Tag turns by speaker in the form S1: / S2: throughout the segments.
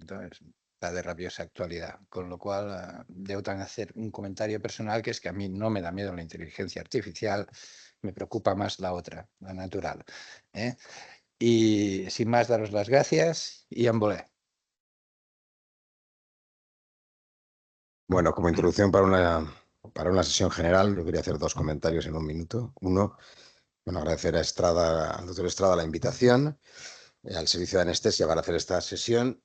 S1: Entonces, está de rabiosa actualidad. Con lo cual, debo tan hacer un comentario personal, que es que a mí no me da miedo la inteligencia artificial, me preocupa más la otra, la natural, ¿eh? Y sin más, daros las gracias y en volé.
S2: Bueno, como introducción para una sesión general, yo quería hacer dos comentarios en un minuto. Uno, bueno, agradecer a Estrada, al doctor Estrada la invitación, al servicio de anestesia para hacer esta sesión,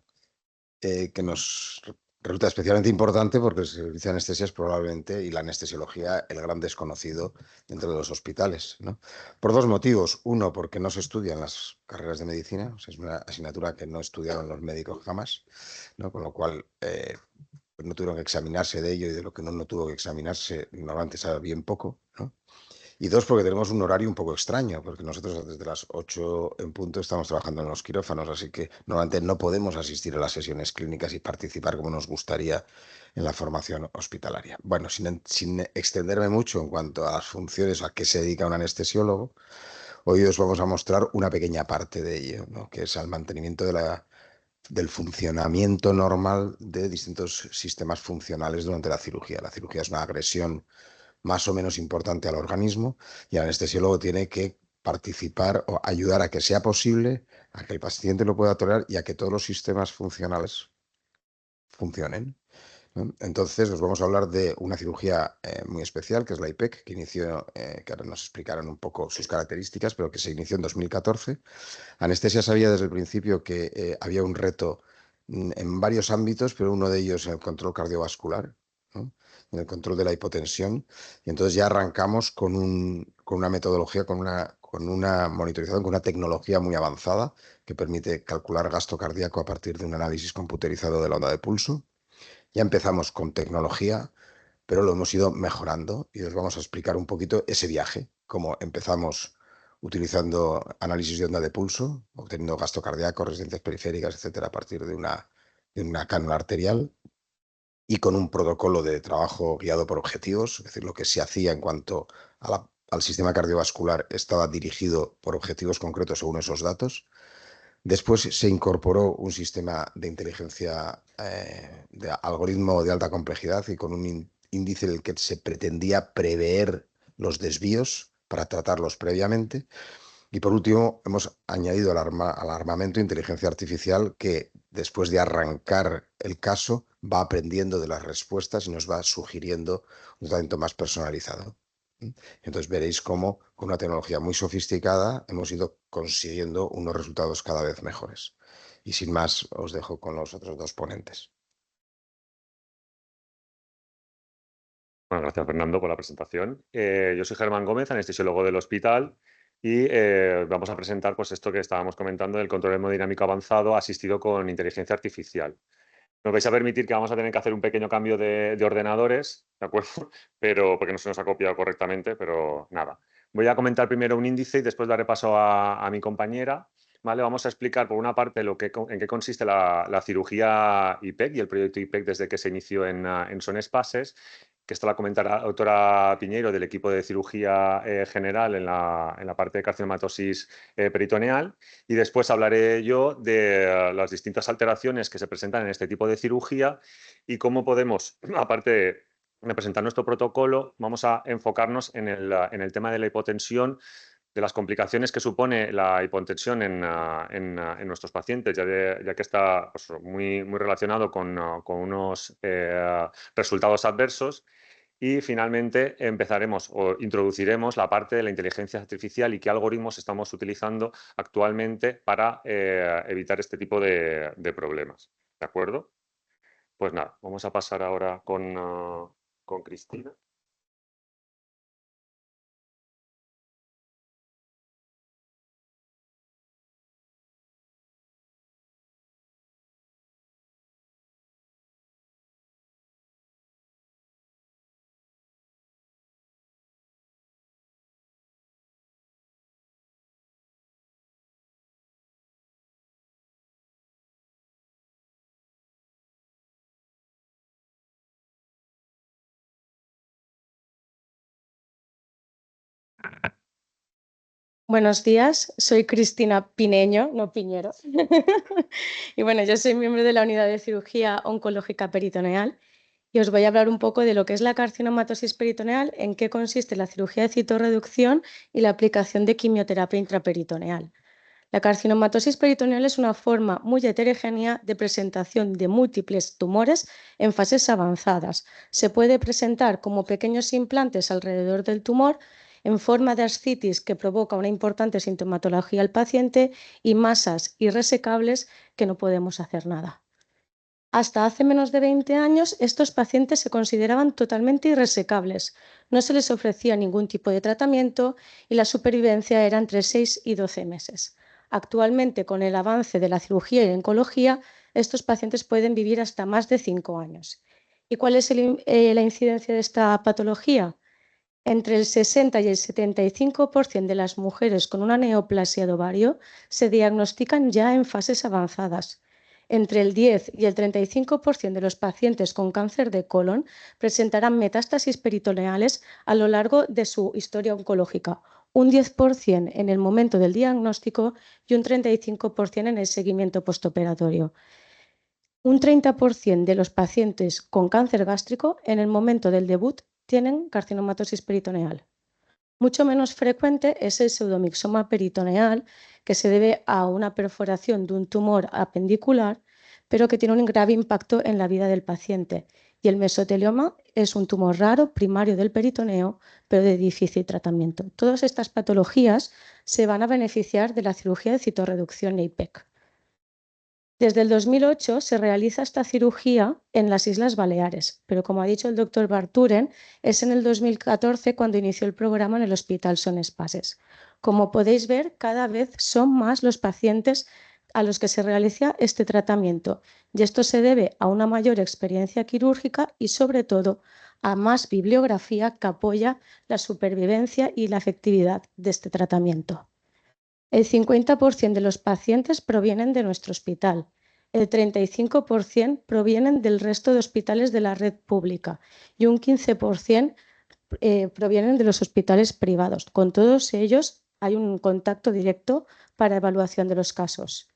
S2: que nos resulta especialmente importante porque el servicio de anestesia es probablemente, y la anestesiología, el gran desconocido dentro de los hospitales, ¿no? Por dos motivos. Uno, porque no se estudia en las carreras de medicina, o sea, es una asignatura que no estudiaron los médicos jamás, ¿no? Con lo cual, pues no tuvieron que examinarse de ello, y de lo que no tuvo que examinarse, normalmente sabe bien poco, ¿no? Y dos, porque tenemos un horario un poco extraño, porque nosotros desde las 8 en punto estamos trabajando en los quirófanos, así que normalmente no podemos asistir a las sesiones clínicas y participar como nos gustaría en la formación hospitalaria. Bueno, sin extenderme mucho en cuanto a las funciones a qué se dedica un anestesiólogo, hoy os vamos a mostrar una pequeña parte de ello, ¿no? Que es al mantenimiento del funcionamiento normal de distintos sistemas funcionales durante la cirugía. La cirugía es una agresión más o menos importante al organismo, y el anestesiólogo tiene que participar o ayudar a que sea posible, a que el paciente lo pueda tolerar y a que todos los sistemas funcionales funcionen, ¿no? Entonces, os vamos a hablar de una cirugía muy especial, que es la IPEC, que inició, que ahora nos explicaron un poco sus características, pero que se inició en 2014. Anestesia sabía desde el principio que había un reto en varios ámbitos, pero uno de ellos en el control cardiovascular, ¿no? En el control de la hipotensión. Y entonces ya arrancamos con una metodología, con una monitorización, con una tecnología muy avanzada que permite calcular gasto cardíaco a partir de un análisis computerizado de la onda de pulso. Ya empezamos con tecnología, pero lo hemos ido mejorando, y os vamos a explicar un poquito ese viaje, cómo empezamos utilizando análisis de onda de pulso, obteniendo gasto cardíaco, resistencias periféricas, etcétera, a partir de una cánula arterial, y con un protocolo de trabajo guiado por objetivos, es decir, lo que se hacía en cuanto al sistema cardiovascular estaba dirigido por objetivos concretos según esos datos. Después se incorporó un sistema de inteligencia, de algoritmo de alta complejidad, y con un índice en el que se pretendía prever los desvíos para tratarlos previamente. Y por último, hemos añadido al armamento inteligencia artificial, que después de arrancar el caso va aprendiendo de las respuestas y nos va sugiriendo un tratamiento más personalizado. Entonces veréis cómo con una tecnología muy sofisticada hemos ido consiguiendo unos resultados cada vez mejores. Y sin más, os dejo con los otros dos ponentes.
S3: Bueno, gracias Fernando por la presentación. Yo soy Germán Gómez, anestesiólogo del hospital, y vamos a presentar pues esto que estábamos comentando del control hemodinámico avanzado asistido con inteligencia artificial. Nos vais a permitir que vamos a tener que hacer un pequeño cambio de ordenadores, ¿de acuerdo? Pero, porque no se nos ha copiado correctamente, pero nada. Voy a comentar primero un índice y después daré paso a mi compañera. ¿Vale? Vamos a explicar por una parte en qué consiste la cirugía IPEC y el proyecto IPEC desde que se inició en Son Espases, que esto la comentará la doctora Piñeiro del equipo de cirugía general en la parte de carcinomatosis peritoneal. Y después hablaré yo de las distintas alteraciones que se presentan en este tipo de cirugía y cómo podemos, aparte de presentar nuestro protocolo, vamos a enfocarnos en el tema de la hipotensión, de las complicaciones que supone la hipotensión en nuestros pacientes, ya que está pues, muy relacionado con unos resultados adversos. Y finalmente empezaremos o introduciremos la parte de la inteligencia artificial y qué algoritmos estamos utilizando actualmente para evitar este tipo de problemas. ¿De acuerdo? Pues nada, vamos a pasar ahora con Cristina.
S4: Buenos días, soy Cristina Pineño, no Piñero. Y bueno, yo soy miembro de la unidad de cirugía oncológica peritoneal y os voy a hablar un poco de lo que es la carcinomatosis peritoneal, en qué consiste la cirugía de citorreducción y la aplicación de quimioterapia intraperitoneal. La carcinomatosis peritoneal es una forma muy heterogénea de presentación de múltiples tumores en fases avanzadas. Se puede presentar como pequeños implantes alrededor del tumor en forma de ascitis que provoca una importante sintomatología al paciente y masas irresecables que no podemos hacer nada. Hasta hace menos de 20 años, estos pacientes se consideraban totalmente irresecables. No se les ofrecía ningún tipo de tratamiento y la supervivencia era entre 6 y 12 meses. Actualmente, con el avance de la cirugía y la oncología, estos pacientes pueden vivir hasta más de 5 años. ¿Y cuál es la incidencia de esta patología? Entre el 60 y el 75% de las mujeres con una neoplasia de ovario se diagnostican ya en fases avanzadas. Entre el 10 y el 35% de los pacientes con cáncer de colon presentarán metástasis peritoneales a lo largo de su historia oncológica, un 10% en el momento del diagnóstico y un 35% en el seguimiento postoperatorio. Un 30% de los pacientes con cáncer gástrico en el momento del debut tienen carcinomatosis peritoneal. Mucho menos frecuente es el pseudomixoma peritoneal, que se debe a una perforación de un tumor apendicular, pero que tiene un grave impacto en la vida del paciente. Y el mesotelioma es un tumor raro, primario del peritoneo, pero de difícil tratamiento. Todas estas patologías se van a beneficiar de la cirugía de citorreducción IPEC. Desde el 2008 se realiza esta cirugía en las Islas Baleares, pero como ha dicho el doctor Barturen, es en el 2014 cuando inició el programa en el Hospital Son Espases. Como podéis ver, cada vez son más los pacientes a los que se realiza este tratamiento y esto se debe a una mayor experiencia quirúrgica y sobre todo a más bibliografía que apoya la supervivencia y la efectividad de este tratamiento. El 50% de los pacientes provienen de nuestro hospital, el 35% provienen del resto de hospitales de la red pública y un 15% provienen de los hospitales privados. Con todos ellos hay un contacto directo para evaluación de los casos.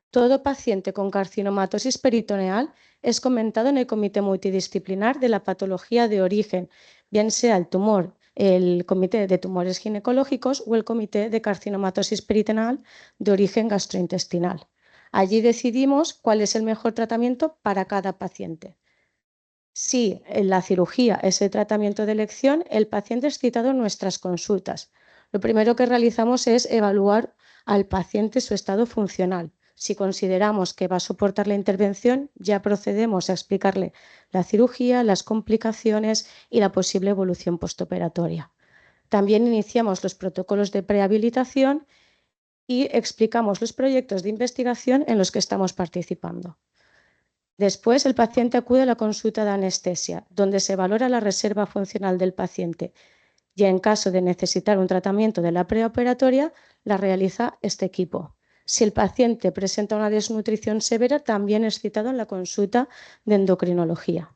S4: Todo paciente con carcinomatosis peritoneal es comentado en el comité multidisciplinar de la patología de origen, bien sea el tumor, el comité de tumores ginecológicos o el comité de carcinomatosis peritoneal de origen gastrointestinal. Allí decidimos cuál es el mejor tratamiento para cada paciente. Si la cirugía es el tratamiento de elección, el paciente es citado en nuestras consultas. Lo primero que realizamos es evaluar al paciente su estado funcional. Si consideramos que va a soportar la intervención, ya procedemos a explicarle la cirugía, las complicaciones y la posible evolución postoperatoria. También iniciamos los protocolos de prehabilitación y explicamos los proyectos de investigación en los que estamos participando. Después, el paciente acude a la consulta de anestesia, donde se valora la reserva funcional del paciente y en caso de necesitar un tratamiento de la preoperatoria, la realiza este equipo. Si el paciente presenta una desnutrición severa, también es citado en la consulta de endocrinología.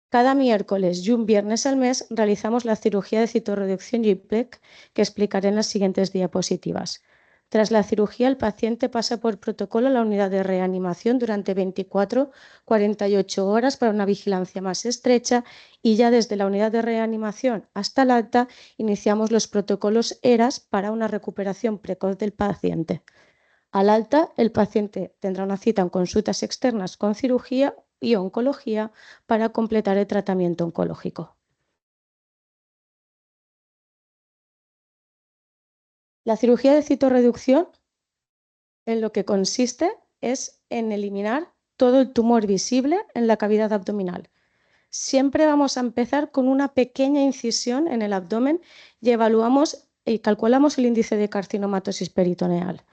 S4: Cada miércoles y un viernes al mes realizamos la cirugía de citorreducción IPEC, que explicaré en las siguientes diapositivas. Tras la cirugía, el paciente pasa por protocolo a la unidad de reanimación durante 24-48 horas para una vigilancia más estrecha y ya desde la unidad de reanimación hasta el alta iniciamos los protocolos ERAS para una recuperación precoz del paciente. Al alta, el paciente tendrá una cita en consultas externas con cirugía y oncología para completar el tratamiento oncológico. La cirugía de citorreducción en lo que consiste es en eliminar todo el tumor visible en la cavidad abdominal. Siempre vamos a empezar con una pequeña incisión en el abdomen y evaluamos y calculamos el índice de carcinomatosis peritoneal.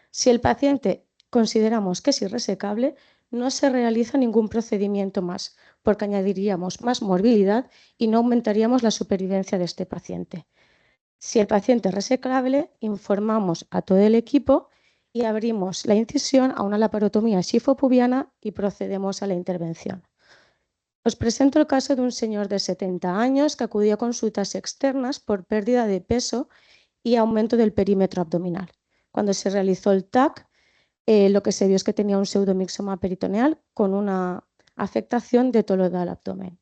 S4: Si el paciente consideramos que es irresecable, no se realiza ningún procedimiento más, porque añadiríamos más morbilidad y no aumentaríamos la supervivencia de este paciente. Si el paciente es resecable, informamos a todo el equipo y abrimos la incisión a una laparotomía xifopubiana y procedemos a la intervención. Os presento el caso de un señor de 70 años que acudió a consultas externas por pérdida de peso y aumento del perímetro abdominal. Cuando se realizó el TAC, lo que se vio es que tenía un pseudomixoma peritoneal con una afectación de todo el abdomen.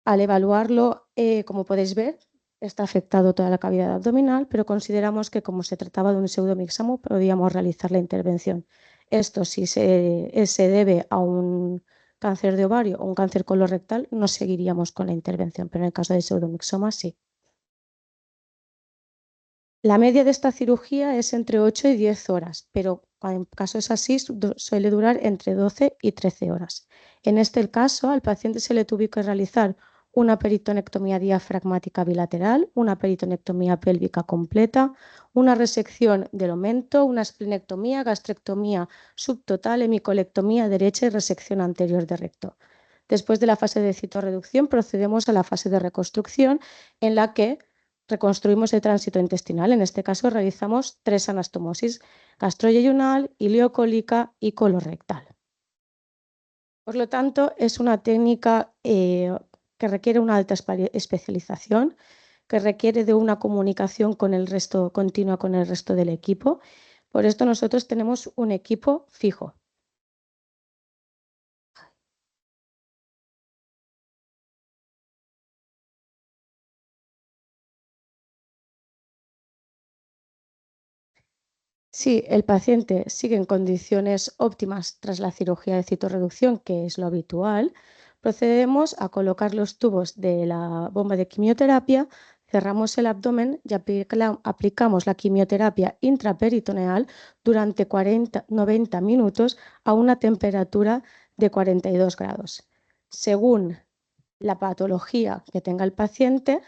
S4: Al evaluarlo, como podéis ver, está afectado toda la cavidad abdominal, pero consideramos que como se trataba de un pseudomixoma, podíamos realizar la intervención. Esto, si se debe a un cáncer de ovario o un cáncer colorectal, no seguiríamos con la intervención, pero en el caso de pseudomixoma sí. La media de esta cirugía es entre 8 y 10 horas, pero en casos así suele durar entre 12 y 13 horas. En este caso, al paciente se le tuvo que realizar una peritonectomía diafragmática bilateral, una peritonectomía pélvica completa, una resección del omento, una esplenectomía, gastrectomía subtotal, hemicolectomía derecha y resección anterior de recto. Después de la fase de citorreducción procedemos a la fase de reconstrucción, en la que reconstruimos el tránsito intestinal. En este caso realizamos 3 anastomosis: gastroyeyunal, ileocólica y colorectal. Por lo tanto, es una técnica que requiere una alta especialización, que requiere de una comunicación continua con el resto del equipo. Por esto nosotros tenemos un equipo fijo. Si el paciente sigue en condiciones óptimas tras la cirugía de citorreducción, que es lo habitual, procedemos a colocar los tubos de la bomba de quimioterapia, cerramos el abdomen y aplicamos la quimioterapia intraperitoneal durante 90 minutos a una temperatura de 42 grados. Según la patología que tenga el paciente,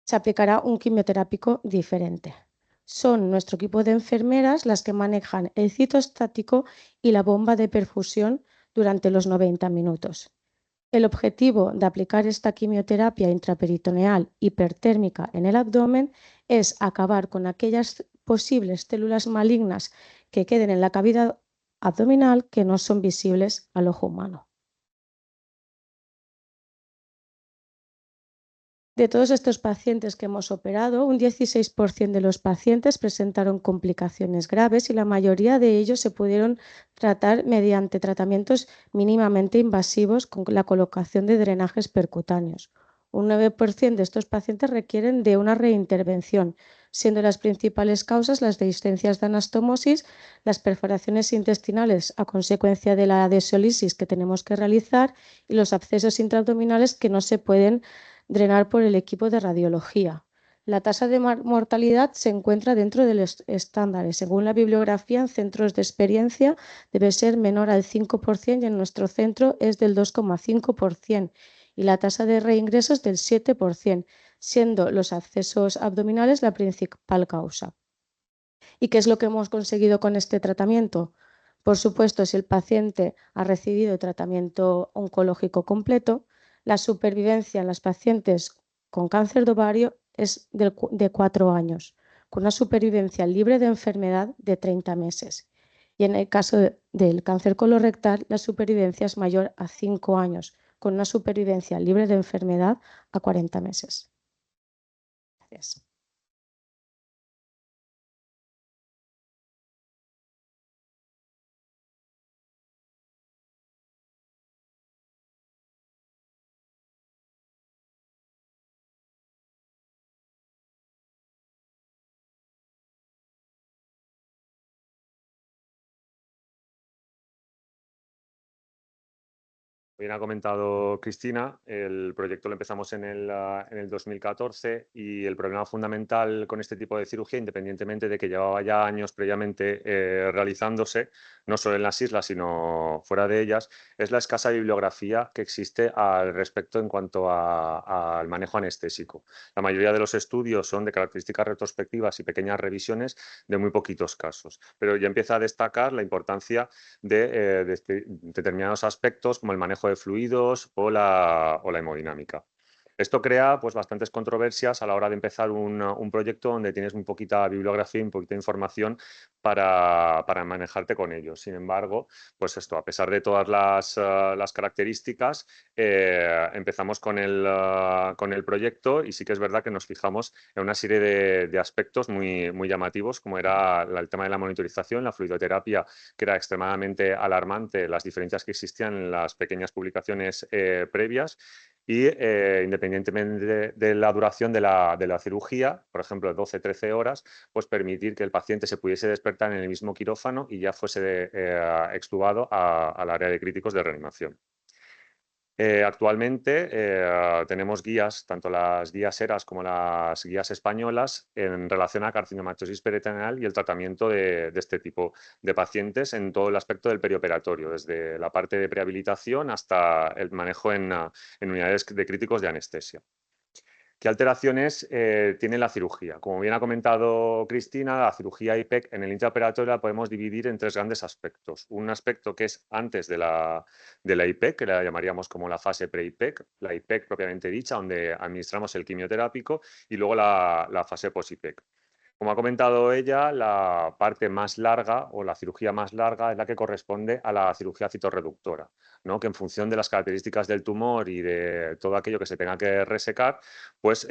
S4: se aplicará un quimioterápico diferente. Son nuestro equipo de enfermeras las que manejan el citostático y la bomba de perfusión durante los 90 minutos. El objetivo de aplicar esta quimioterapia intraperitoneal hipertérmica en el abdomen es acabar con aquellas posibles células malignas que queden en la cavidad abdominal que no son visibles al ojo humano. De todos estos pacientes que hemos operado, un 16% de los pacientes presentaron complicaciones graves y la mayoría de ellos se pudieron tratar mediante tratamientos mínimamente invasivos con la colocación de drenajes percutáneos. Un 9% de estos pacientes requieren de una reintervención, siendo las principales causas las dehiscencias de anastomosis, las perforaciones intestinales a consecuencia de la desolisis que tenemos que realizar y los abscesos intraabdominales que no se pueden drenar por el equipo de radiología. La tasa de mortalidad se encuentra dentro de los estándares. Según la bibliografía, en centros de experiencia debe ser menor al 5% y en nuestro centro es del 2,5%, y la tasa de reingresos del 7%, siendo los abscesos abdominales la principal causa. ¿Y qué es lo que hemos conseguido con este tratamiento? Por supuesto, si el paciente ha recibido tratamiento oncológico completo, la supervivencia en los pacientes con cáncer de ovario es de 4 años, con una supervivencia libre de enfermedad de 30 meses. Y en el caso del cáncer colorectal, la supervivencia es mayor a 5 años, con una supervivencia libre de enfermedad a 40 meses. Gracias.
S3: Bien ha comentado Cristina, el proyecto lo empezamos en el 2014 y el problema fundamental con este tipo de cirugía, independientemente de que llevaba ya años previamente realizándose, no solo en las islas, sino fuera de ellas, es la escasa bibliografía que existe al respecto en cuanto al manejo anestésico. La mayoría de los estudios son de características retrospectivas y pequeñas revisiones de muy poquitos casos, pero ya empieza a destacar la importancia de determinados aspectos como el manejo de fluidos o la hemodinámica. Esto crea pues, bastantes controversias a la hora de empezar un proyecto donde tienes muy poquita bibliografía y un poquita información para manejarte con ello. Sin embargo, pues esto, a pesar de todas las características, empezamos con el proyecto y sí que es verdad que nos fijamos en una serie de aspectos muy, muy llamativos, como era el tema de la monitorización, la fluidoterapia, que era extremadamente alarmante, las diferencias que existían en las pequeñas publicaciones previas. Y independientemente de la duración de la cirugía, por ejemplo, 12-13 horas, pues permitir que el paciente se pudiese despertar en el mismo quirófano y ya fuese extubado al área de críticos de reanimación. Actualmente tenemos guías, tanto las guías ERAS como las guías españolas, en relación a carcinomatosis peritoneal y el tratamiento de este tipo de pacientes en todo el aspecto del perioperatorio, desde la parte de prehabilitación hasta el manejo en unidades de críticos de anestesia. ¿Qué alteraciones tiene la cirugía? Como bien ha comentado Cristina, la cirugía IPEC en el intraoperatorio la podemos dividir en tres grandes aspectos. Un aspecto que es antes de la IPEC, que la llamaríamos como la fase pre-IPEC, la IPEC propiamente dicha, donde administramos el quimioterápico, y luego la fase post-IPEC. Como ha comentado ella, la parte más larga o la cirugía más larga es la que corresponde a la cirugía citorreductora, ¿no? Que en función de las características del tumor y de todo aquello que se tenga que resecar, pues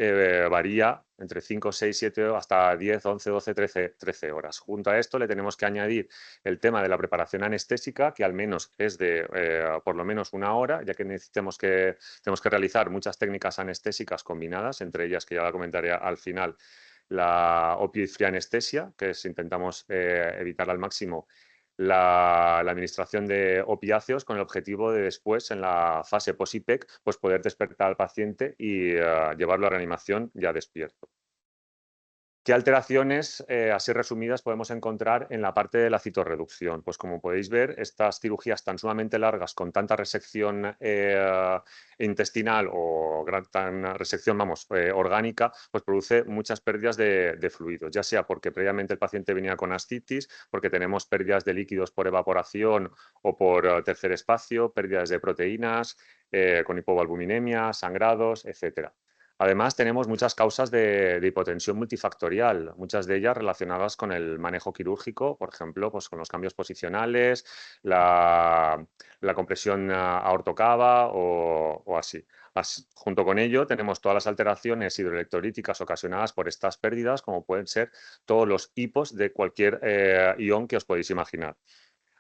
S3: varía entre 5, 6, 7, hasta 10, 11, 12, 13 horas. Junto a esto le tenemos que añadir el tema de la preparación anestésica, que al menos es de por lo menos 1 hora, ya que tenemos que realizar muchas técnicas anestésicas combinadas, entre ellas, que ya la comentaré al final, la opioid-free anestesia, que intentamos evitar al máximo la administración de opiáceos con el objetivo de después, en la fase post-IPEC, pues poder despertar al paciente y llevarlo a reanimación ya despierto. ¿Qué alteraciones, así resumidas, podemos encontrar en la parte de la citorreducción? Pues como podéis ver, estas cirugías tan sumamente largas, con tanta resección intestinal o tan resección, orgánica, pues produce muchas pérdidas de fluidos, ya sea porque previamente el paciente venía con ascitis, porque tenemos pérdidas de líquidos por evaporación o por tercer espacio, pérdidas de proteínas, con hipovalvuminemia, sangrados, etcétera. Además, tenemos muchas causas de hipotensión multifactorial, muchas de ellas relacionadas con el manejo quirúrgico, por ejemplo, pues con los cambios posicionales, la compresión aortocava o así. Junto con ello, tenemos todas las alteraciones hidroelectrolíticas ocasionadas por estas pérdidas, como pueden ser todos los hipos de cualquier ion que os podéis imaginar.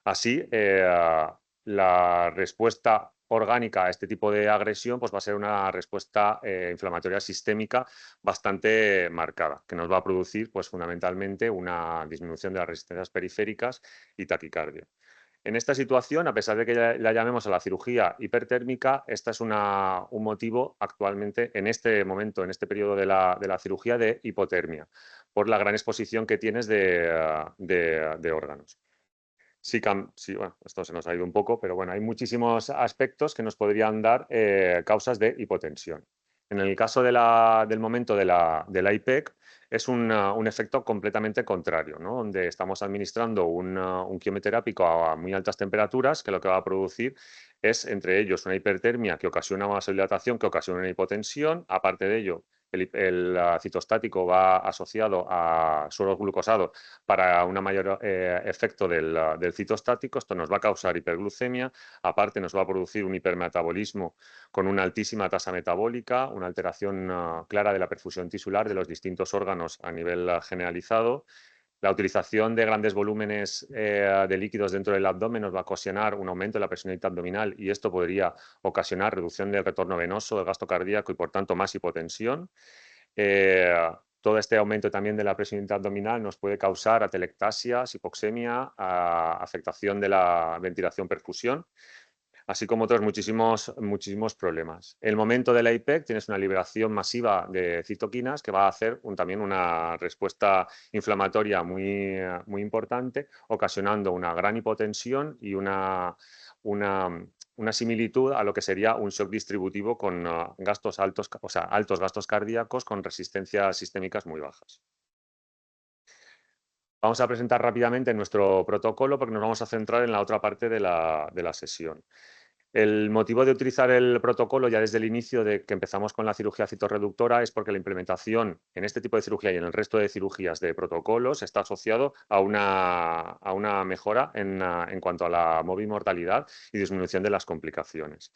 S3: Así, la respuesta orgánica a este tipo de agresión pues va a ser una respuesta inflamatoria sistémica bastante marcada, que nos va a producir pues, fundamentalmente una disminución de las resistencias periféricas y taquicardia. En esta situación, a pesar de que la llamemos a la cirugía hipertérmica, esta es un motivo actualmente, en este momento, en este periodo de la cirugía, de hipotermia, por la gran exposición que tienes de órganos. Sí, bueno, esto se nos ha ido un poco, pero bueno, hay muchísimos aspectos que nos podrían dar causas de hipotensión. En el caso del momento de la IPEC, es un efecto completamente contrario, ¿no? Donde estamos administrando un quimioterápico a muy altas temperaturas, que lo que va a producir es, entre ellos, una hipertermia que ocasiona una vasodilatación, que ocasiona una hipotensión. Aparte de ello, el citostático va asociado a suero glucosado para un mayor efecto del citostático. Esto nos va a causar hiperglucemia, aparte nos va a producir un hipermetabolismo con una altísima tasa metabólica, una alteración clara de la perfusión tisular de los distintos órganos a nivel generalizado. La utilización de grandes volúmenes de líquidos dentro del abdomen nos va a ocasionar un aumento de la presión abdominal y esto podría ocasionar reducción del retorno venoso, del gasto cardíaco y, por tanto, más hipotensión. Todo este aumento también de la presión abdominal nos puede causar atelectasias, hipoxemia, afectación de la ventilación-perfusión, así como otros muchísimos problemas. En el momento de la IPEC tienes una liberación masiva de citoquinas que va a hacer también una respuesta inflamatoria muy importante, ocasionando una gran hipotensión y una similitud a lo que sería un shock distributivo con altos gastos cardíacos con resistencias sistémicas muy bajas. Vamos a presentar rápidamente nuestro protocolo porque nos vamos a centrar en la otra parte de la sesión. El motivo de utilizar el protocolo ya desde el inicio de que empezamos con la cirugía citorreductora es porque la implementación en este tipo de cirugía y en el resto de cirugías de protocolos está asociado a una mejora en cuanto a la mortalidad y disminución de las complicaciones.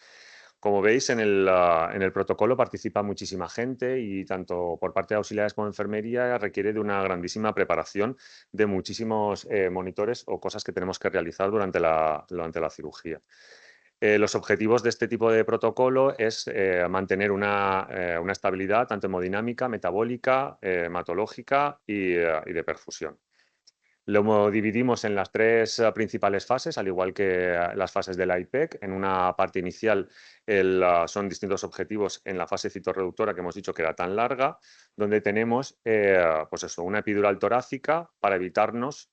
S3: Como veis, en el protocolo participa muchísima gente y tanto por parte de auxiliares como enfermería requiere de una grandísima preparación de muchísimos monitores o cosas que tenemos que realizar durante la cirugía. Los objetivos de este tipo de protocolo es mantener una estabilidad tanto hemodinámica, metabólica, hematológica y de perfusión. Lo dividimos en las tres principales fases, al igual que las fases de la IPEC. En una parte inicial son distintos objetivos en la fase citorreductora que hemos dicho que era tan larga, donde tenemos pues eso, una epidural torácica para evitarnos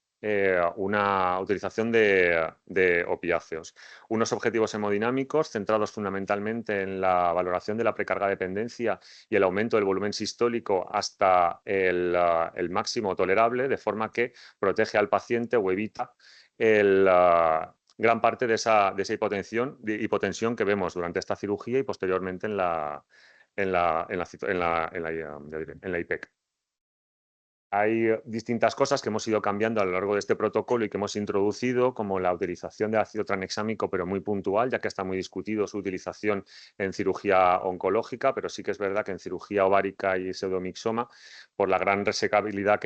S3: una utilización de opiáceos. Unos objetivos hemodinámicos centrados fundamentalmente en la valoración de la precarga dependencia y el aumento del volumen sistólico hasta el máximo tolerable, de forma que protege al paciente o evita gran parte de esa hipotensión que vemos durante esta cirugía y posteriormente en la IPEC. Hay distintas cosas que hemos ido cambiando a lo largo de este protocolo y que hemos introducido, como la utilización de ácido tranexámico, pero muy puntual, ya que está muy discutido su utilización en cirugía oncológica, pero sí que es verdad que en cirugía ovárica y pseudomixoma, por la gran resecabilidad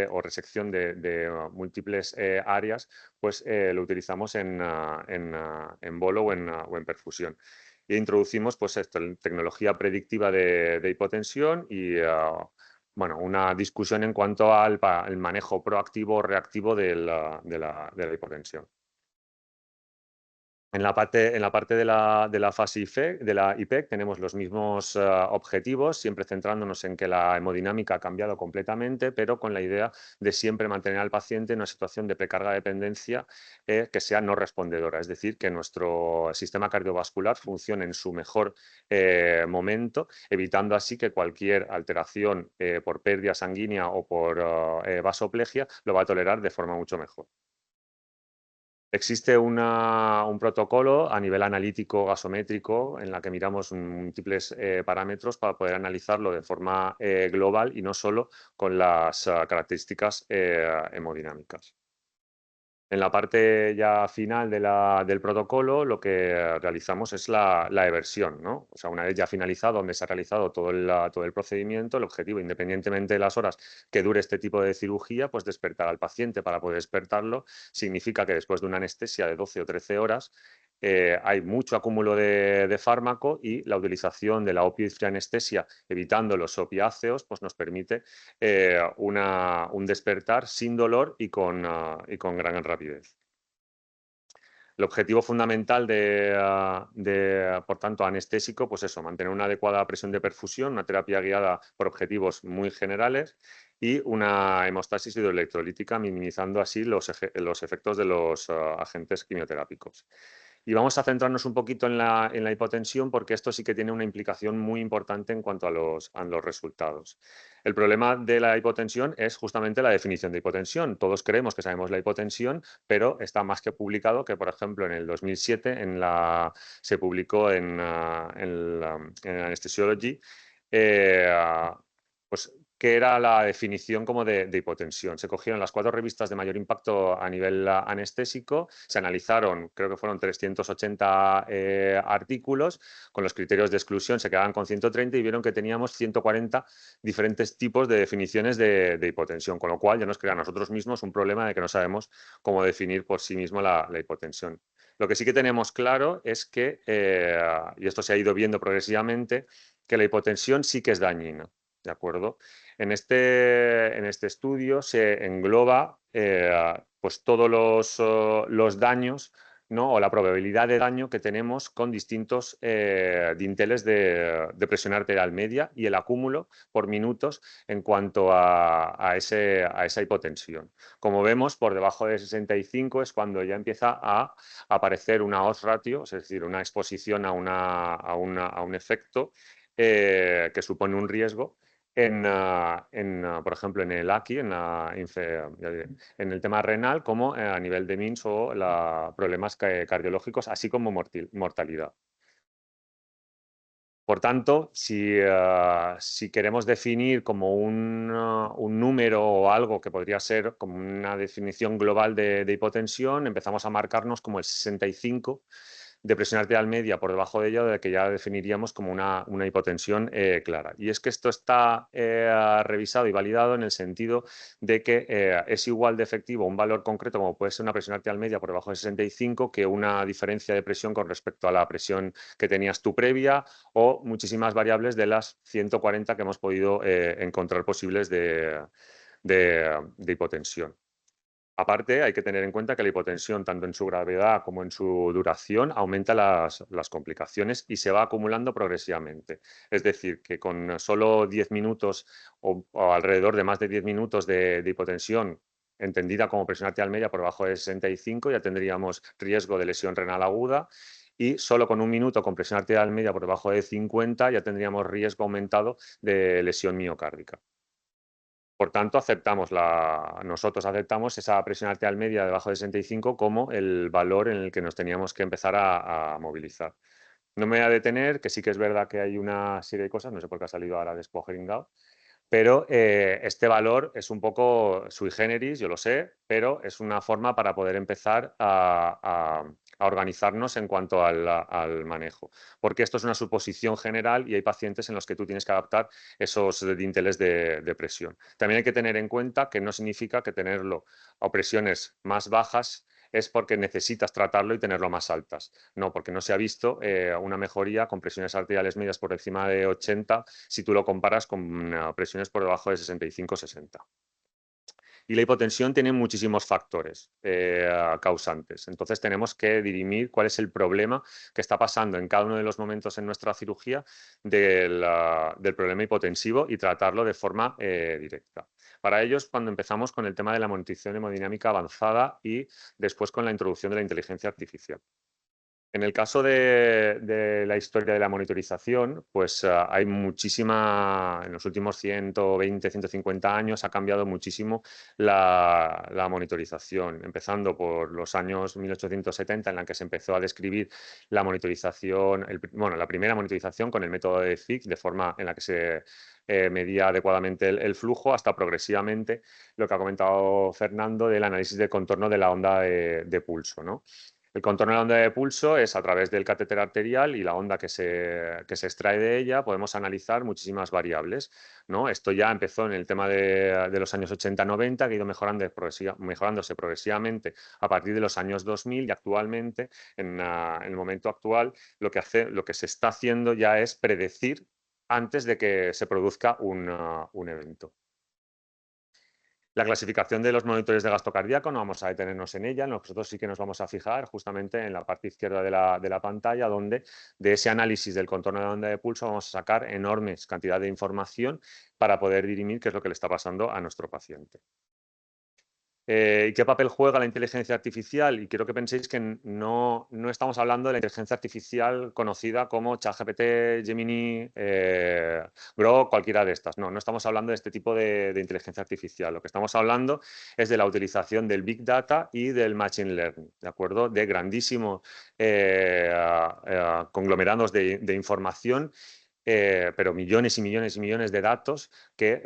S3: o resección de múltiples áreas, pues lo utilizamos en bolo o en perfusión. E introducimos pues, tecnología predictiva de hipotensión y una discusión en cuanto al manejo proactivo o reactivo de la hipotensión. En la parte de la fase de la IPEC tenemos los mismos objetivos, siempre centrándonos en que la hemodinámica ha cambiado completamente, pero con la idea de siempre mantener al paciente en una situación de precarga de dependencia que sea no respondedora, es decir, que nuestro sistema cardiovascular funcione en su mejor momento, evitando así que cualquier alteración por pérdida sanguínea o por vasoplegia lo va a tolerar de forma mucho mejor. Existe un protocolo a nivel analítico gasométrico en la que miramos múltiples parámetros para poder analizarlo de forma global y no solo con las características hemodinámicas. En la parte ya final del protocolo lo que realizamos es la eversión, ¿no? O sea, una vez ya finalizado, donde se ha realizado todo el procedimiento, el objetivo, independientemente de las horas que dure este tipo de cirugía, pues despertar al paciente. Para poder despertarlo significa que después de una anestesia de 12 o 13 horas hay mucho acúmulo de fármaco y la utilización de la opioid-free anestesia, evitando los opiáceos, pues nos permite un despertar sin dolor y con gran rapidez. El objetivo fundamental por tanto, anestésico, pues eso, mantener una adecuada presión de perfusión, una terapia guiada por objetivos muy generales y una hemostasis hidroelectrolítica, minimizando así los efectos de los agentes quimioterápicos. Y vamos a centrarnos un poquito en la hipotensión porque esto sí que tiene una implicación muy importante en cuanto a los resultados. El problema de la hipotensión es justamente la definición de hipotensión. Todos creemos que sabemos la hipotensión, pero está más que publicado que, por ejemplo, en el 2007 se publicó en Anesthesiology pues que era la definición como de hipotensión. Se cogieron las 4 revistas de mayor impacto a nivel anestésico, se analizaron, creo que fueron 380 artículos, con los criterios de exclusión se quedaban con 130 y vieron que teníamos 140 diferentes tipos de definiciones de hipotensión, con lo cual ya nos crea a nosotros mismos un problema de que no sabemos cómo definir por sí mismo la hipotensión. Lo que sí que tenemos claro es que, y esto se ha ido viendo progresivamente, que la hipotensión sí que es dañina. ¿De acuerdo? En este estudio se engloba pues todos los daños, ¿no? O la probabilidad de daño que tenemos con distintos dinteles de presión arterial media y el acúmulo por minutos en cuanto a esa hipotensión. Como vemos, por debajo de 65 es cuando ya empieza a aparecer una odds ratio, es decir, una exposición a un efecto que supone un riesgo por ejemplo, en el ACI, en el tema renal, como a nivel de MINS o problemas cardiológicos, así como mortalidad. Por tanto, si queremos definir como un número o algo que podría ser como una definición global de hipotensión, empezamos a marcarnos como el 65 de presión arterial media por debajo de ella, de que ya definiríamos como una hipotensión clara. Y es que esto está revisado y validado en el sentido de que es igual de efectivo un valor concreto, como puede ser una presión arterial media por debajo de 65, que una diferencia de presión con respecto a la presión que tenías tú previa, o muchísimas variables de las 140 que hemos podido encontrar posibles de hipotensión. Aparte, hay que tener en cuenta que la hipotensión, tanto en su gravedad como en su duración, aumenta las complicaciones y se va acumulando progresivamente. Es decir, que con solo 10 minutos o alrededor de más de 10 minutos de hipotensión, entendida como presión arterial media por debajo de 65, ya tendríamos riesgo de lesión renal aguda. Y solo con un minuto con presión arterial media por debajo de 50 ya tendríamos riesgo aumentado de lesión miocárdica. Por tanto, nosotros aceptamos esa presión arterial media debajo de 65 como el valor en el que nos teníamos que empezar a movilizar. No me voy a detener, que sí que es verdad que hay una serie de cosas, no sé por qué ha salido ahora de Spogeringau, pero este valor es un poco sui generis, yo lo sé, pero es una forma para poder empezar a organizarnos en cuanto al manejo. Porque esto es una suposición general y hay pacientes en los que tú tienes que adaptar esos dinteles de presión. También hay que tener en cuenta que no significa que tenerlo a presiones más bajas es porque necesitas tratarlo y tenerlo más altas. No, porque no se ha visto una mejoría con presiones arteriales medias por encima de 80 si tú lo comparas con presiones por debajo de 65-60. Y la hipotensión tiene muchísimos factores causantes. Entonces tenemos que dirimir cuál es el problema que está pasando en cada uno de los momentos en nuestra cirugía del problema hipotensivo y tratarlo de forma directa. Para ello es cuando empezamos con el tema de la monitorización hemodinámica avanzada y después con la introducción de la inteligencia artificial. En el caso de la historia de la monitorización, pues hay muchísima, en los últimos 120, 150 años ha cambiado muchísimo la monitorización, empezando por los años 1870 en la que se empezó a describir la monitorización, la primera monitorización con el método de Fick, de forma en la que se medía adecuadamente el flujo, hasta progresivamente lo que ha comentado Fernando del análisis de contorno de la onda de pulso, ¿no? El contorno de la onda de pulso es a través del catéter arterial y la onda que se extrae de ella podemos analizar muchísimas variables, ¿no? Esto ya empezó en el tema de los años 80-90, que ha ido mejorándose progresivamente a partir de los años 2000 y actualmente, en el momento actual, lo que se está haciendo ya es predecir antes de que se produzca un evento. La clasificación de los monitores de gasto cardíaco, no vamos a detenernos en ella, nosotros sí que nos vamos a fijar justamente en la parte izquierda de la pantalla, donde de ese análisis del contorno de la onda de pulso vamos a sacar enormes cantidades de información para poder dirimir qué es lo que le está pasando a nuestro paciente. ¿Y qué papel juega la inteligencia artificial? Y quiero que penséis que no estamos hablando de la inteligencia artificial conocida como ChatGPT, Gemini, Grok, cualquiera de estas. No estamos hablando de este tipo de inteligencia artificial. Lo que estamos hablando es de la utilización del Big Data y del Machine Learning, ¿de acuerdo? De grandísimos conglomerados de información, pero millones y millones y millones de datos que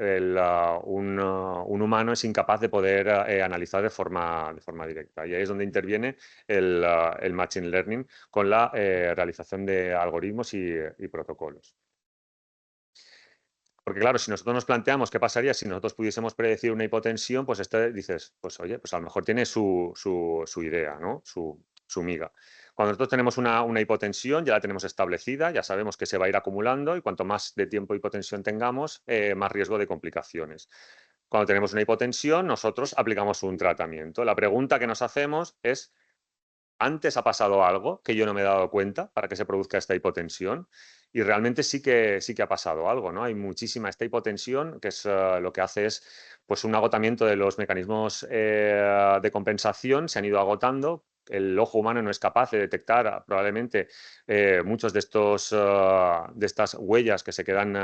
S3: un humano es incapaz de poder analizar de forma directa. Y ahí es donde interviene el Machine Learning con la realización de algoritmos y protocolos. Porque claro, si nosotros nos planteamos qué pasaría si nosotros pudiésemos predecir una hipotensión, pues dices, pues oye, pues a lo mejor tiene su idea, ¿no? Su miga. Cuando nosotros tenemos una hipotensión, ya la tenemos establecida, ya sabemos que se va a ir acumulando y cuanto más de tiempo hipotensión tengamos, más riesgo de complicaciones. Cuando tenemos una hipotensión, nosotros aplicamos un tratamiento. La pregunta que nos hacemos es, ¿antes ha pasado algo que yo no me he dado cuenta para que se produzca esta hipotensión? Y realmente sí que ha pasado algo, ¿no? Hay muchísima esta hipotensión, que es lo que hace es pues, un agotamiento de los mecanismos de compensación, se han ido agotando el ojo humano no es capaz de detectar probablemente muchos de estas huellas que se quedan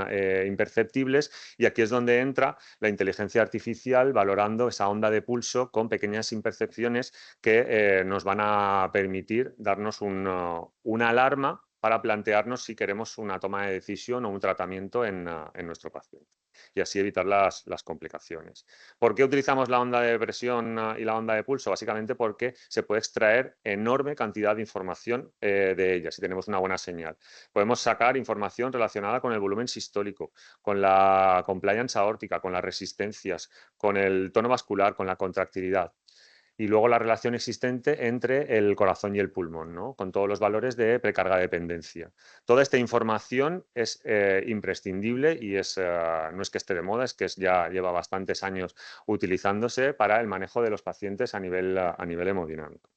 S3: imperceptibles, y aquí es donde entra la inteligencia artificial valorando esa onda de pulso con pequeñas impercepciones que nos van a permitir darnos una alarma para plantearnos si queremos una toma de decisión o un tratamiento en nuestro paciente, y así evitar las complicaciones. ¿Por qué utilizamos la onda de presión y la onda de pulso? Básicamente porque se puede extraer enorme cantidad de información de ellas si tenemos una buena señal. Podemos sacar información relacionada con el volumen sistólico, con la compliance aórtica, con las resistencias, con el tono vascular, con la contractilidad. Y luego la relación existente entre el corazón y el pulmón, ¿no? Con todos los valores de precarga-dependencia. Toda esta información es imprescindible y no es que esté de moda, es que ya lleva bastantes años utilizándose para el manejo de los pacientes a nivel hemodinámico.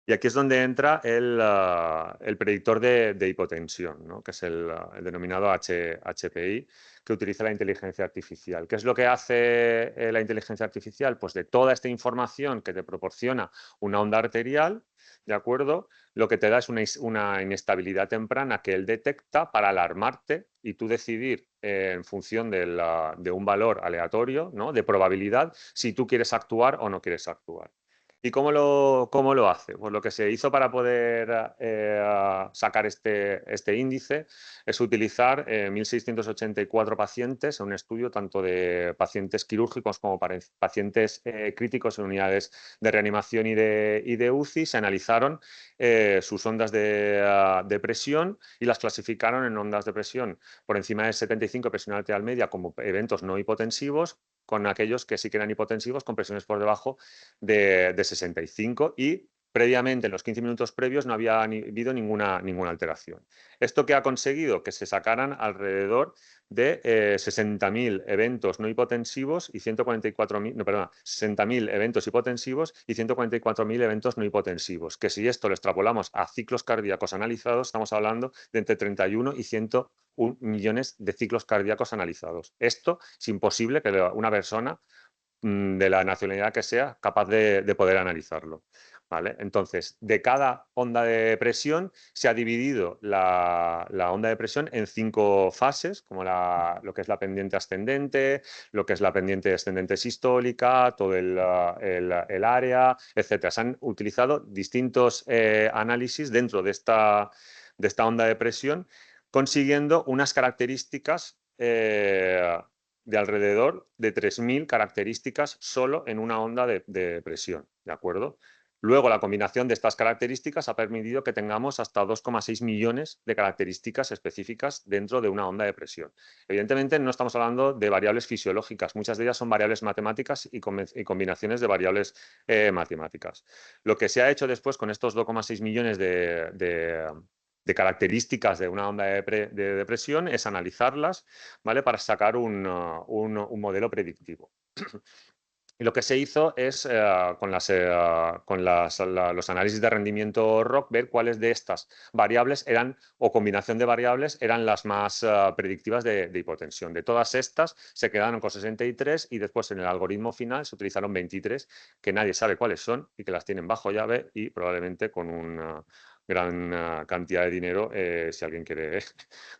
S3: Y aquí es donde entra el predictor de hipotensión, ¿no? Que es el denominado HPI, que utiliza la inteligencia artificial. ¿Qué es lo que hace la inteligencia artificial? Pues de toda esta información que te proporciona una onda arterial, ¿de acuerdo? Lo que te da es una inestabilidad temprana que él detecta para alarmarte y tú decidir en función de un valor aleatorio, ¿no? De probabilidad, si tú quieres actuar o no quieres actuar. ¿Y cómo lo hace? Pues lo que se hizo para poder sacar este índice es utilizar 1.684 pacientes en un estudio tanto de pacientes quirúrgicos como pacientes críticos en unidades de reanimación y de UCI. Se analizaron sus ondas de presión y las clasificaron en ondas de presión por encima de 75 presión arterial media como eventos no hipotensivos, con aquellos que sí que eran hipotensivos con presiones por debajo de 65, y previamente, en los 15 minutos previos, no había habido ninguna alteración. ¿Esto qué ha conseguido? Que se sacaran alrededor de 60.000 eventos no hipotensivos y 60.000 eventos hipotensivos y 144.000 eventos no hipotensivos, que si esto lo extrapolamos a ciclos cardíacos analizados, estamos hablando de entre 31 y 101 millones de ciclos cardíacos analizados. Esto es imposible que una persona de la nacionalidad que sea capaz de poder analizarlo, ¿vale? Entonces, de cada onda de presión se ha dividido la onda de presión en 5 fases, como lo que es la pendiente ascendente, lo que es la pendiente descendente sistólica, todo el área, etc. Se han utilizado distintos análisis dentro de esta onda de presión, consiguiendo unas características de alrededor de 3.000 características solo en una onda de presión, ¿de acuerdo? Luego, la combinación de estas características ha permitido que tengamos hasta 2,6 millones de características específicas dentro de una onda de presión. Evidentemente, no estamos hablando de variables fisiológicas, muchas de ellas son variables matemáticas y combinaciones de variables matemáticas. Lo que se ha hecho después con estos 2,6 millones de características de una onda de presión es analizarlas, ¿vale? Para sacar un modelo predictivo. Y lo que se hizo es, con los análisis de rendimiento ROC, ver cuáles de estas variables eran, o combinación de variables, eran las más predictivas de hipotensión. De todas estas se quedaron con 63 y después en el algoritmo final se utilizaron 23, que nadie sabe cuáles son y que las tienen bajo llave y probablemente con una gran cantidad de dinero si alguien quiere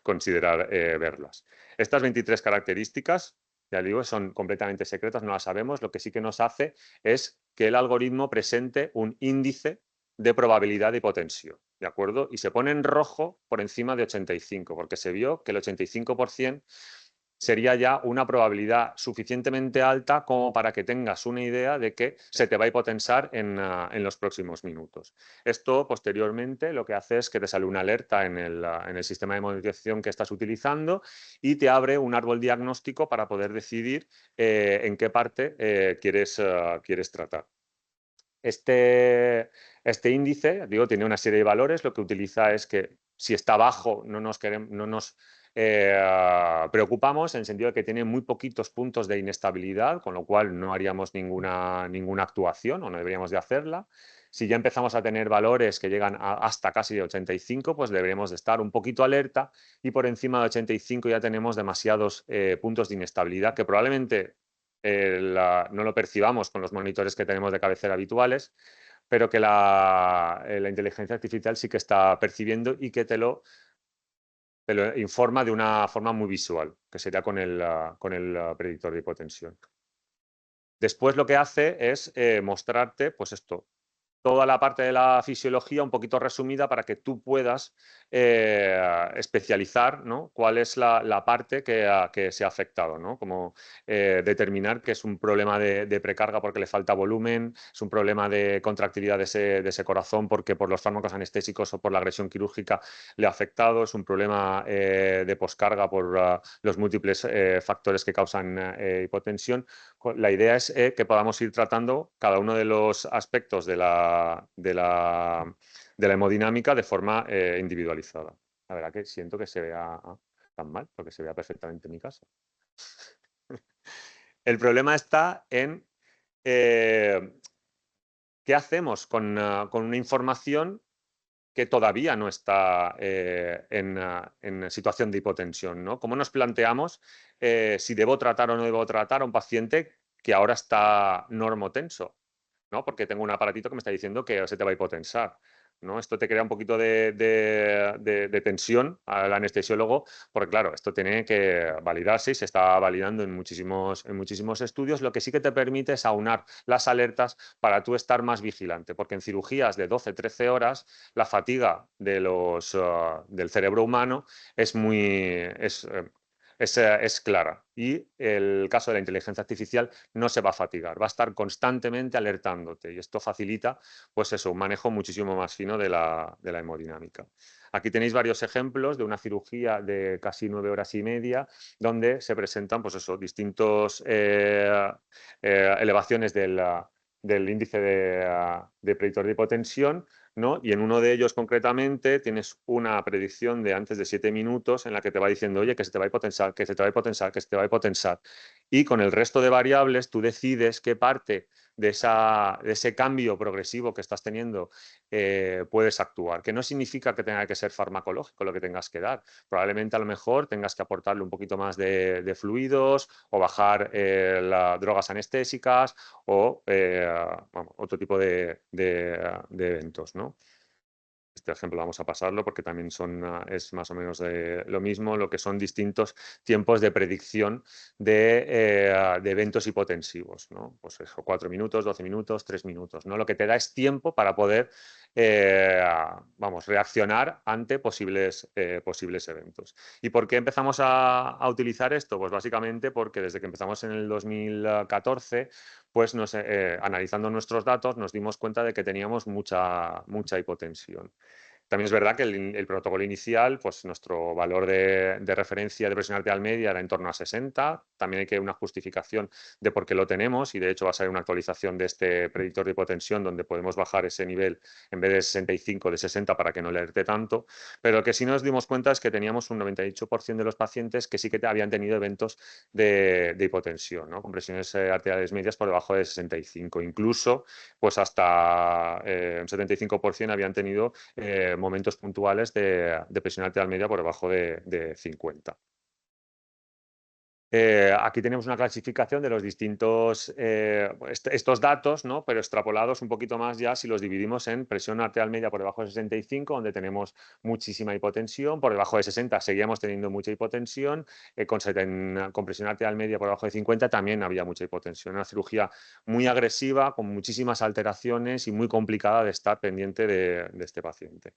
S3: considerar verlas. Estas 23 características, ya digo, son completamente secretas, no las sabemos. Lo que sí que nos hace es que el algoritmo presente un índice de probabilidad de hipotensión, ¿de acuerdo? Y se pone en rojo por encima de 85, porque se vio que el 85% sería ya una probabilidad suficientemente alta como para que tengas una idea de que se te va a hipotensar en los próximos minutos. Esto, posteriormente, lo que hace es que te sale una alerta en el sistema de monitorización que estás utilizando y te abre un árbol diagnóstico para poder decidir en qué parte quieres tratar. Este índice, digo, tiene una serie de valores. Lo que utiliza es que si está bajo no nos preocupamos, en el sentido de que tiene muy poquitos puntos de inestabilidad, con lo cual no haríamos ninguna actuación o no deberíamos de hacerla. Si ya empezamos a tener valores que llegan hasta casi de 85, pues deberíamos de estar un poquito alerta, y por encima de 85 ya tenemos demasiados puntos de inestabilidad que probablemente no lo percibamos con los monitores que tenemos de cabecera habituales, pero que la inteligencia artificial sí que está percibiendo y que te lo informa de una forma muy visual, que sería con el predictor de hipotensión. Después lo que hace es mostrarte, pues esto, toda la parte de la fisiología un poquito resumida para que tú puedas especializar, ¿no?, cuál es la parte que se ha afectado, ¿no? Como determinar que es un problema de precarga porque le falta volumen, es un problema de contractilidad de ese corazón porque por los fármacos anestésicos o por la agresión quirúrgica le ha afectado, es un problema de poscarga por los múltiples factores que causan hipotensión. La idea es que podamos ir tratando cada uno de los aspectos de la hemodinámica de forma individualizada. La verdad que siento que se vea tan mal, porque se vea perfectamente en mi casa. El problema está en qué hacemos con una información que todavía no está en situación de hipotensión, ¿no? ¿Cómo nos planteamos si debo tratar o no debo tratar a un paciente que ahora está normotenso, ¿no? Porque tengo un aparatito que me está diciendo que se te va a hipotensar, ¿no? Esto te crea un poquito de tensión al anestesiólogo, porque claro, esto tiene que validarse y se está validando en muchísimos estudios. Lo que sí que te permite es aunar las alertas para tú estar más vigilante, porque en cirugías de 12-13 horas la fatiga del cerebro humano es clara, y el caso de la inteligencia artificial no se va a fatigar, va a estar constantemente alertándote, y esto facilita, pues eso, un manejo muchísimo más fino de la hemodinámica. Aquí tenéis varios ejemplos de una cirugía de casi 9 horas y media donde se presentan, pues eso, distintos elevaciones del índice de predictor de hipotensión, ¿no? Y en uno de ellos concretamente tienes una predicción de antes de 7 minutos en la que te va diciendo, oye, que se te va a hipotensar, que se te va a hipotensar, que se te va a hipotensar. Y con el resto de variables tú decides qué parte de ese cambio progresivo que estás teniendo puedes actuar. Que no significa que tenga que ser farmacológico lo que tengas que dar. Probablemente a lo mejor tengas que aportarle un poquito más de fluidos o bajar las drogas anestésicas o otro tipo de eventos, ¿no? Este ejemplo vamos a pasarlo porque también es más o menos lo mismo, lo que son distintos tiempos de predicción de eventos hipotensivos, ¿no? Pues eso, 4 minutos, 12 minutos, 3 minutos, ¿no? Lo que te da es tiempo para poder reaccionar ante posibles eventos. ¿Y por qué empezamos a utilizar esto? Pues básicamente porque desde que empezamos en el 2014, pues analizando nuestros datos nos dimos cuenta de que teníamos mucha hipotensión. También es verdad que el protocolo inicial, pues nuestro valor de referencia de presión arterial media era en torno a 60. También hay que una justificación de por qué lo tenemos, y de hecho va a salir una actualización de este predictor de hipotensión donde podemos bajar ese nivel en vez de 65, de 60, para que no alerte tanto. Pero lo que sí nos dimos cuenta es que teníamos un 98% de los pacientes que sí que habían tenido eventos de hipotensión, ¿no? Con presiones arteriales medias por debajo de 65. Incluso, pues hasta un 75% habían tenido momentos puntuales de presión arterial media por debajo de 50. Aquí tenemos una clasificación de los distintos estos datos, ¿no? Pero extrapolados un poquito más ya si los dividimos en presión arterial media por debajo de 65, donde tenemos muchísima hipotensión; por debajo de 60 seguíamos teniendo mucha hipotensión; con presión arterial media por debajo de 50 también había mucha hipotensión. Una cirugía muy agresiva, con muchísimas alteraciones y muy complicada de estar pendiente de este paciente.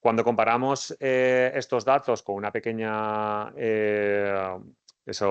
S3: Cuando comparamos estos datos con una pequeña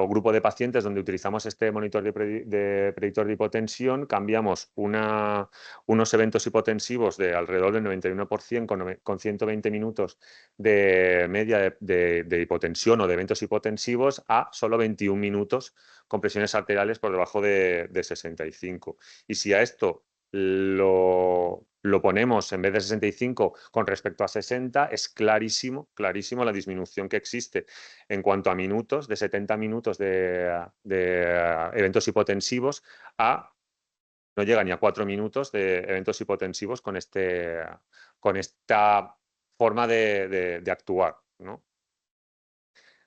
S3: grupo de pacientes donde utilizamos este monitor de predictor de hipotensión, cambiamos unos eventos hipotensivos de alrededor del 91% con 120 minutos de media de hipotensión o de eventos hipotensivos a solo 21 minutos con presiones arteriales por debajo de 65. Y si a esto lo ponemos en vez de 65 con respecto a 60, es clarísimo la disminución que existe en cuanto a minutos, de 70 minutos de eventos hipotensivos a no llega ni a 4 minutos de eventos hipotensivos con esta forma de actuar, ¿no?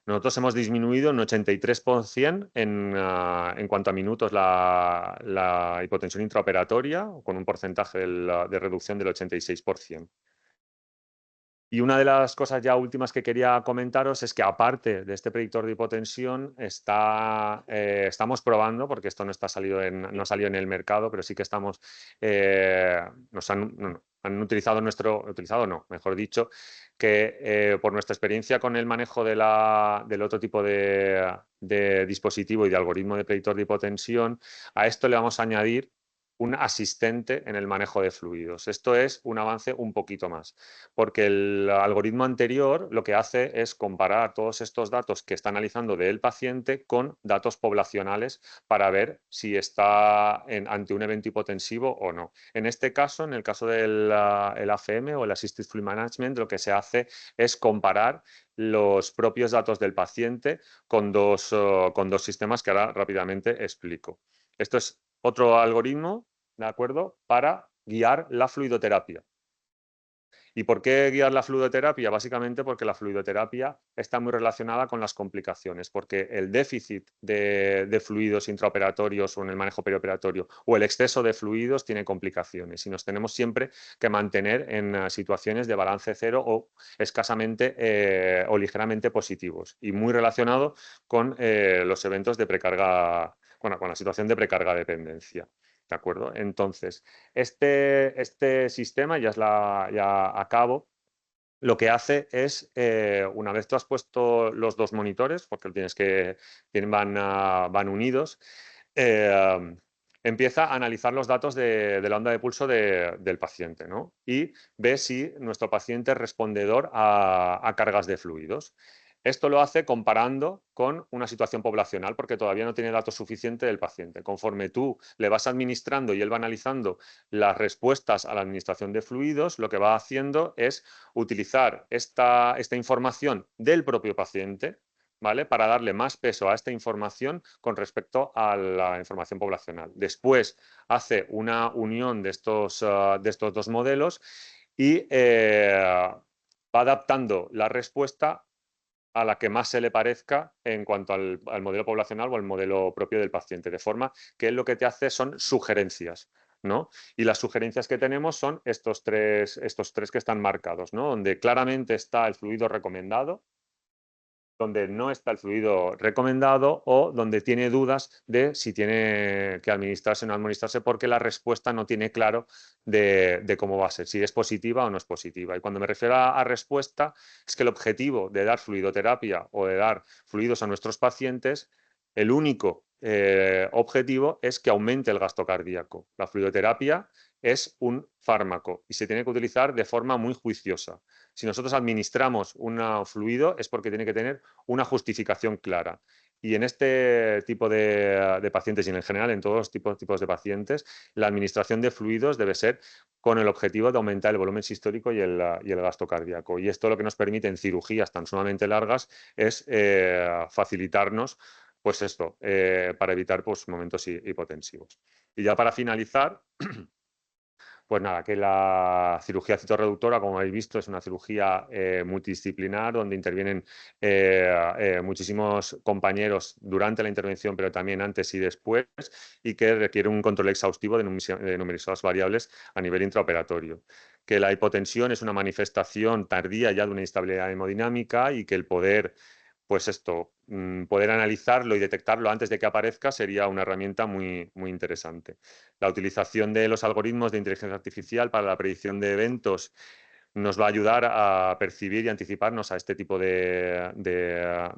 S3: Nosotros hemos disminuido un 83% en cuanto a minutos la hipotensión intraoperatoria, con un porcentaje de reducción del 86%. Y una de las cosas ya últimas que quería comentaros es que, aparte de este predictor de hipotensión, estamos probando, porque esto no ha salido en el mercado, pero sí que estamos, han utilizado mejor dicho, que por nuestra experiencia con el manejo del otro tipo de dispositivo y de algoritmo de predictor de hipotensión, a esto le vamos a añadir un asistente en el manejo de fluidos. Esto es un avance un poquito más, porque el algoritmo anterior lo que hace es comparar todos estos datos que está analizando del paciente con datos poblacionales para ver si está ante un evento hipotensivo o no. En este caso, en el caso del el AFM o el Assisted Fluid Management, lo que se hace es comparar los propios datos del paciente con dos sistemas que ahora rápidamente explico. Esto es otro algoritmo, ¿de acuerdo?, para guiar la fluidoterapia. ¿Y por qué guiar la fluidoterapia? Básicamente porque la fluidoterapia está muy relacionada con las complicaciones, porque el déficit de fluidos intraoperatorios o en el manejo perioperatorio o el exceso de fluidos tiene complicaciones y nos tenemos siempre que mantener en situaciones de balance cero o escasamente o ligeramente positivos, y muy relacionado con los eventos de precarga, con la situación de precarga dependencia. ¿De acuerdo? Entonces, este sistema, ya acabo, lo que hace es, una vez tú has puesto los dos monitores, porque van unidos, empieza a analizar los datos de la onda de pulso del paciente, ¿no? Y ve si nuestro paciente es respondedor a cargas de fluidos. Esto lo hace comparando con una situación poblacional, porque todavía no tiene datos suficientes del paciente. Conforme tú le vas administrando y él va analizando las respuestas a la administración de fluidos, lo que va haciendo es utilizar esta información del propio paciente, ¿vale?, para darle más peso a esta información con respecto a la información poblacional. Después hace una unión de estos dos modelos y va adaptando la respuesta a la que más se le parezca en cuanto al modelo poblacional o al modelo propio del paciente, de forma que él lo que te hace son sugerencias, ¿no? Y las sugerencias que tenemos son estos tres que están marcados, ¿no?, donde claramente está el fluido recomendado, donde no está el fluido recomendado o donde tiene dudas de si tiene que administrarse o no administrarse, porque la respuesta no tiene claro de cómo va a ser, si es positiva o no es positiva. Y cuando me refiero a respuesta, es que el objetivo de dar fluidoterapia o de dar fluidos a nuestros pacientes, el único objetivo es que aumente el gasto cardíaco. La fluidoterapia es un fármaco y se tiene que utilizar de forma muy juiciosa. Si nosotros administramos un fluido es porque tiene que tener una justificación clara. Y en este tipo de pacientes y en general en todos los tipos de pacientes, la administración de fluidos debe ser con el objetivo de aumentar el volumen sistólico y el gasto cardíaco. Y esto lo que nos permite en cirugías tan sumamente largas es facilitarnos pues esto, para evitar pues, momentos hipotensivos. Y ya para finalizar, pues nada, que la cirugía citorreductora, como habéis visto, es una cirugía multidisciplinar donde intervienen muchísimos compañeros durante la intervención, pero también antes y después, y que requiere un control exhaustivo de numerosas variables a nivel intraoperatorio. Que la hipotensión es una manifestación tardía ya de una instabilidad hemodinámica y que el poder analizarlo y detectarlo antes de que aparezca sería una herramienta muy, muy interesante. La utilización de los algoritmos de inteligencia artificial para la predicción de eventos nos va a ayudar a percibir y anticiparnos a este tipo de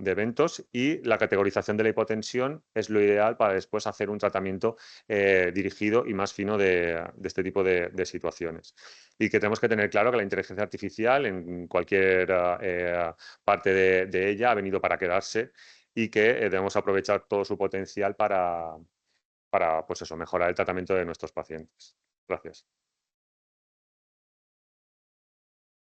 S3: eventos, y la categorización de la hipotensión es lo ideal para después hacer un tratamiento dirigido y más fino de este tipo de situaciones. Y que tenemos que tener claro que la inteligencia artificial en cualquier parte de ella ha venido para quedarse y que debemos aprovechar todo su potencial para pues eso, mejorar el tratamiento de nuestros pacientes. Gracias.